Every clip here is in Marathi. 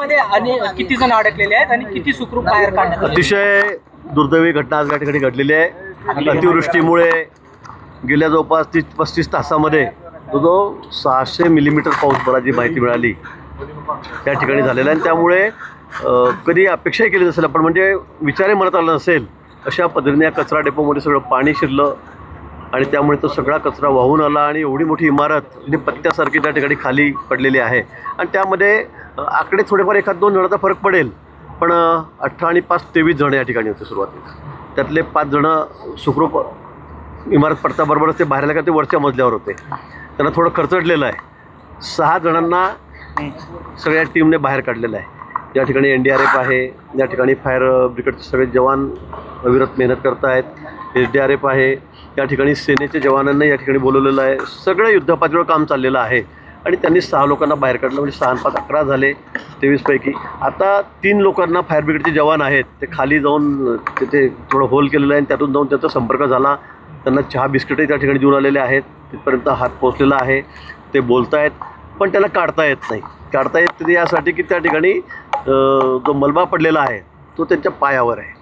आतमध्ये आणि किती जण अडकलेले आहेत आणि किती सुखरूप बाहेर काढण्यात आले? अतिशय दुर्दैवी घटना आज या ठिकाणी घडलेली आहे. अतिवृष्टीमुळे गेल्या जवळपास 30-35 तासामध्ये जो 600 मिलीमीटर पाऊस पडायची माहिती मिळाली त्या ठिकाणी झालेला आहे. आणि त्यामुळे कधी अपेक्षाही केली नसेल आपण, म्हणजे विचारही मनात आला नसेल अशा पद्धतीने या कचरा डेपोमध्ये सगळं पाणी शिरलं आणि त्यामुळे तो सगळा कचरा वाहून आला आणि एवढी मोठी इमारत म्हणजे पत्त्यासारखी त्या ठिकाणी खाली पडलेली आहे. आणि त्यामध्ये आकडे थोडेफार 1-2 जणांचा फरक पडेल, पण 18 आणि 5 23 जण या ठिकाणी होते सुरुवातीला. त्यातले 5 जणं सुखरूप इमारत पडताबरोबरच ते बाहेर का ते वरच्या मजल्यावर होते, त्यांना थोडं खरचडलेलं आहे. 6 जणांना सगळ्या टीमने बाहेर काढलेलं आहे. या ठिकाणी NDRF आहे, या ठिकाणी फायर ब्रिगेडचे सगळे जवान अविरत मेहनत करत आहेत. SDRF आहे, या ठिकाणी सेनेचे जवानांना या ठिकाणी बोलवलेलं आहे. सगळं युद्धपातळीवर काम चाललेलं आहे आणि त्यांनी 6 लोकांना बाहेर काढलं, म्हणजे 6 आणि 5 11 झाले 23 पैकी. आता 3 लोकांना फायर ब्रिगेडचे जवान आहेत, ते खाली जाऊन तिथे थोडं होल केलेलं आहे आणि त्यातून जाऊन त्यांचा संपर्क झाला. त्यांना चहा बिस्किटही त्या ठिकाणी देऊन आलेले आहेत. तिथपर्यंत हात पोचलेला आहे, ते बोलत आहेत, पण त्याला काढता येत नाही. काढता येत यासाठी की त्या ठिकाणी जो मलबा पडलेला आहे तो त्यांच्या पायावर आहे.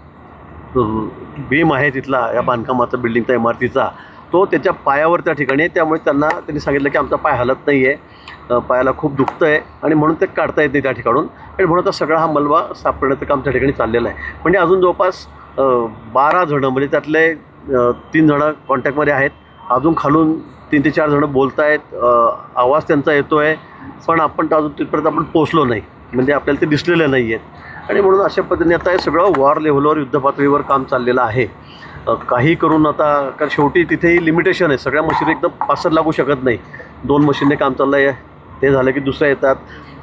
भीम आहे तिथला या बांधकामाचा, बिल्डिंगचा, इमारतीचा, तो त्याच्या पायावर त्या ठिकाणी आहे. त्यामुळे त्यांनी सांगितलं की आमचा पाय हलत नाही आहे, पायाला खूप दुखतं आहे आणि म्हणून ते काढता येत नाही त्या ठिकाणून. आणि म्हणून आता सगळा हा मलबा साफ करण्याचं काम त्या ठिकाणी चाललेलं आहे. म्हणजे अजून जवळपास 12 जणं, म्हणजे त्यातले 3 जणं कॉन्टॅक्टमध्ये आहेत. अजून खालून 3 ते 4 जणं बोलत आहेत, आवाज त्यांचा येतो आहे, पण आपण तर अजून तिथपर्यंत आपण पोचलो नाही, म्हणजे आपल्याला ते दिसलेले नाही आहेत. आणि म्हणून अशा पद्धतीने आता हे सगळं वॉर लेव्हलवर, युद्धपातळीवर काम चाललेलं आहे. काही करून आता, कारण शेवटी तिथेही लिमिटेशन आहे, सगळ्या मशीन एकदम पासर लागू शकत नाही. 2 मशीनने काम चाललं आहे, ते झालं की दुसऱ्या येतात,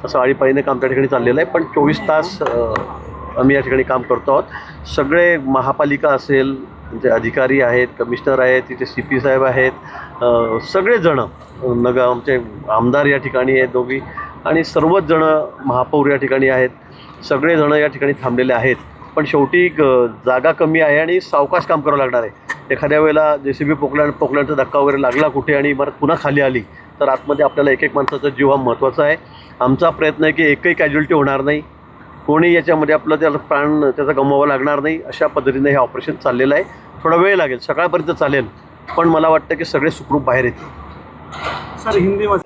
असं आळीपाळीने काम त्या ठिकाणी चाललेलं आहे. पण 24 तास आम्ही या ठिकाणी काम करतो आहोत. सगळे महापालिका असेल, त्यांचे अधिकारी आहेत, कमिशनर आहेत, तिथे CP साहेब आहेत, सगळेजणं आमचे आमदार या ठिकाणी आहेत दोघी, आणि सर्वच जणं महापौर या ठिकाणी आहेत. सगळेजणं या ठिकाणी थांबलेले आहेत. पण शेवटी जागा कमी आहे आणि सावकाश काम करावं लागणार आहे. एखाद्या वेळेला JCB पोकलॅनचा धक्का वगैरे लागला कुठे आणि इमारत पुन्हा खाली आली तर आतमध्ये आपल्याला एक माणसाचा जीव हा महत्त्वाचा आहे. आमचा प्रयत्न आहे की एकही कॅज्युअल्टी होणार नाही, कोणी याच्यामध्ये आपलं त्याला प्राण त्याचा गमवावा लागणार नाही. अशा पद्धतीने हे ऑपरेशन चाललेलं आहे. थोडा वेळ लागेल, सकाळपर्यंत चालेल, पण मला वाटतं की सगळे सुखरूप बाहेर येतील. सर, हिंदीमध्ये